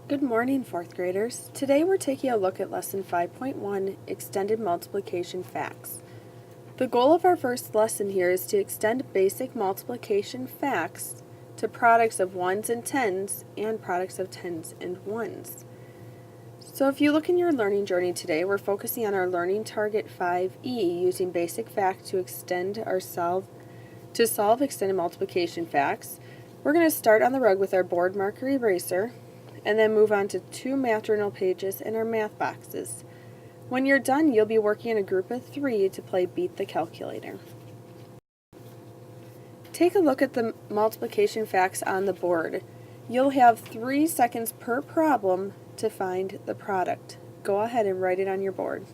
Good morning, 4th graders. Today we're taking a look at Lesson 5.1, Extended Multiplication Facts. The goal of our first lesson here is to extend basic multiplication facts to products of 1s and 10s and products of 10s and 1s. So if you look in your learning journey today, we're focusing on our learning target 5E, using basic facts to solve extended multiplication facts. We're going to start on the rug with our board marker eraser, and then move on to 2 math journal pages and our math boxes. When you're done, you'll be working in a group of 3 to play Beat the Calculator. Take a look at the multiplication facts on the board. You'll have 3 seconds per problem to find the product. Go ahead and write it on your board.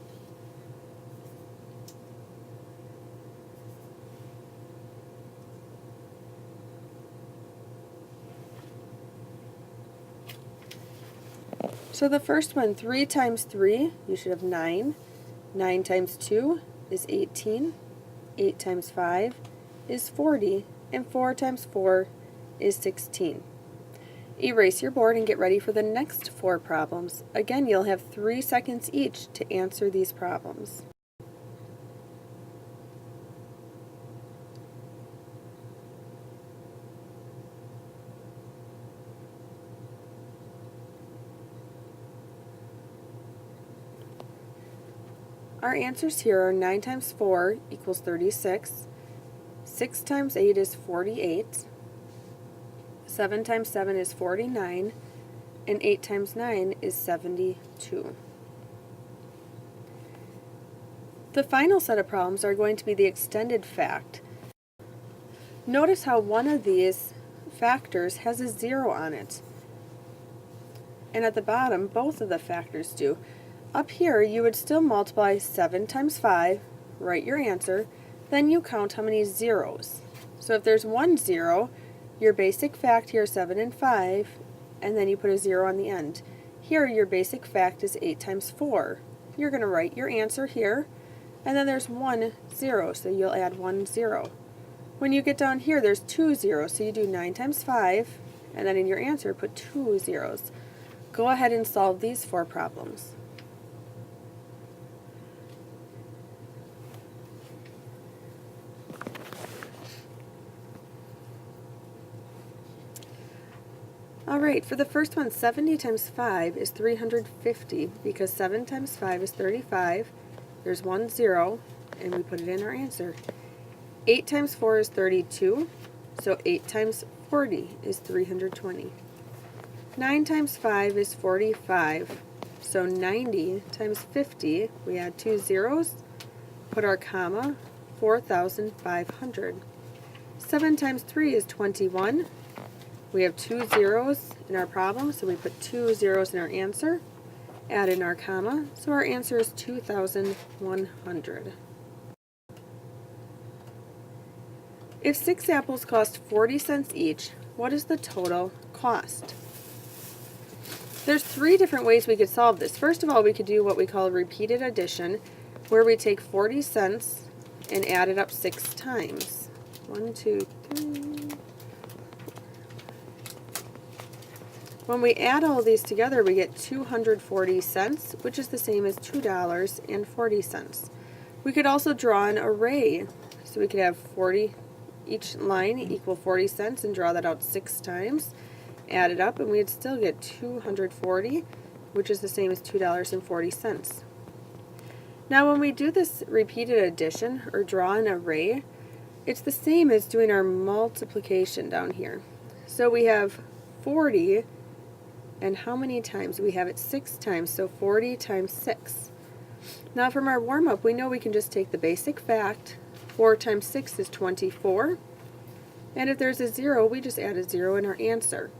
So the first one, 3 times 3, you should have 9. 9 times 2 is 18. 8 times 5 is 40. And 4 times 4 is 16. Erase your board and get ready for the next 4 problems. Again, you'll have 3 seconds each to answer these problems. Our answers here are 9 times 4 equals 36, 6 times 8 is 48, 7 times 7 is 49, and 8 times 9 is 72. The final set of problems are going to be the extended fact. Notice how one of these factors has a 0 on it, and at the bottom both of the factors do. Up here, you would still multiply 7 times 5, write your answer, then you count how many zeros. So if there's 1 0, your basic fact here is 7 and 5, and then you put a 0 on the end. Here, your basic fact is 8 times 4. You're going to write your answer here, and then there's 1 0, so you'll add 1 0. When you get down here, there's 2 zeros, so you do 9 times 5, and then in your answer, put 2 zeros. Go ahead and solve these 4 problems. Alright, for the first one, 70 times 5 is 350, because 7 times 5 is 35, there's 1 0, and we put it in our answer. 8 times 4 is 32, so 8 times 40 is 320. 9 times 5 is 45, so 90 times 50, we add 2 zeros, put our comma, 4,500. 7 times 3 is 21. We have 2 zeros in our problem, so we put 2 zeros in our answer, add in our comma, so our answer is 2,100. If 6 apples cost 40 cents each, what is the total cost? There's 3 different ways we could solve this. First of all, we could do what we call repeated addition, where we take 40 cents and add it up 6 times. 1, 2, 3. When we add all these together, we get 240 cents, which is the same as $2.40. We could also draw an array, so we could have 40, each line equal 40 cents, and draw that out 6 times, add it up, and we'd still get 240, which is the same as $2.40. Now when we do this repeated addition, or draw an array, it's the same as doing our multiplication down here. So we have 40, and how many times? We have it 6 times, so 40 times 6. Now from our warm-up, we know we can just take the basic fact. 4 times 6 is 24. And if there's a 0, we just add a 0 in our answer.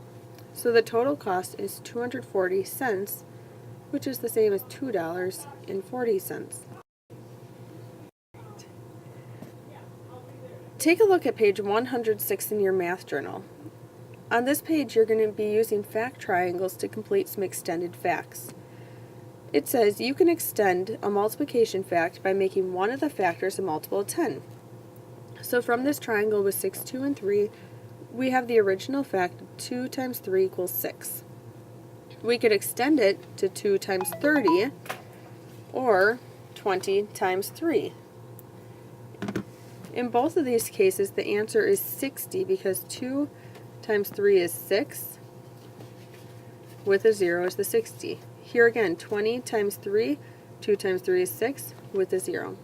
So the total cost is 240 cents, which is the same as $2.40. Take a look at page 106 in your math journal. On this page, you're going to be using fact triangles to complete some extended facts. It says you can extend a multiplication fact by making one of the factors a multiple of 10. So from this triangle with 6, 2, and 3, we have the original fact 2 times 3 equals 6. we could extend it to 2 times 30 or 20 times 3. In both of these cases, the answer is 60 because 2 times 3 is 6, with a 0 is the 60. Here again, 20 times 3, 2 times 3 is 6, with a 0.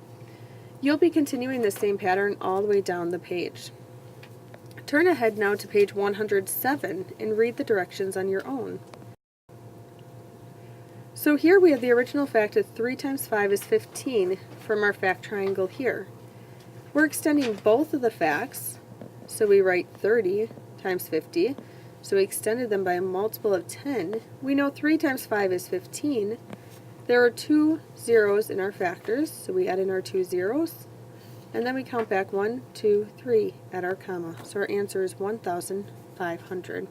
You'll be continuing the same pattern all the way down the page. Turn ahead now to page 107 and read the directions on your own. So here we have the original fact of 3 times 5 is 15 from our fact triangle here. We're extending both of the facts, so we write 30 times 50, so we extended them by a multiple of 10. We know 3 times 5 is 15. There are 2 zeros in our factors, so we add in our 2 zeros, and then we count back 1, 2, 3 at our comma. So our answer is 1,500.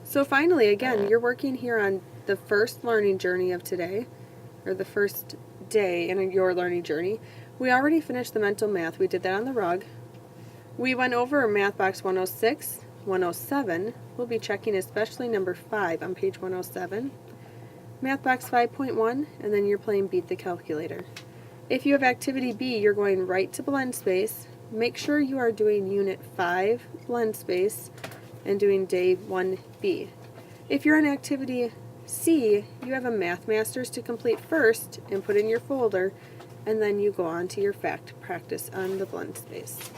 So finally, again, you're working here on the first learning journey of today, or the first day in your learning journey. We already finished the mental math. We did that on the rug. We went over Math Box 106, 107. We'll be checking especially number 5 on page 107. Math Box 5.1, and then you're playing Beat the Calculator. If you have Activity B, you're going right to Blend Space. Make sure you are doing Unit 5 Blend Space and doing Day 1B. If you're on Activity C, you have a Math Masters to complete first and put in your folder, and then you go on to your fact practice on the Blend Space.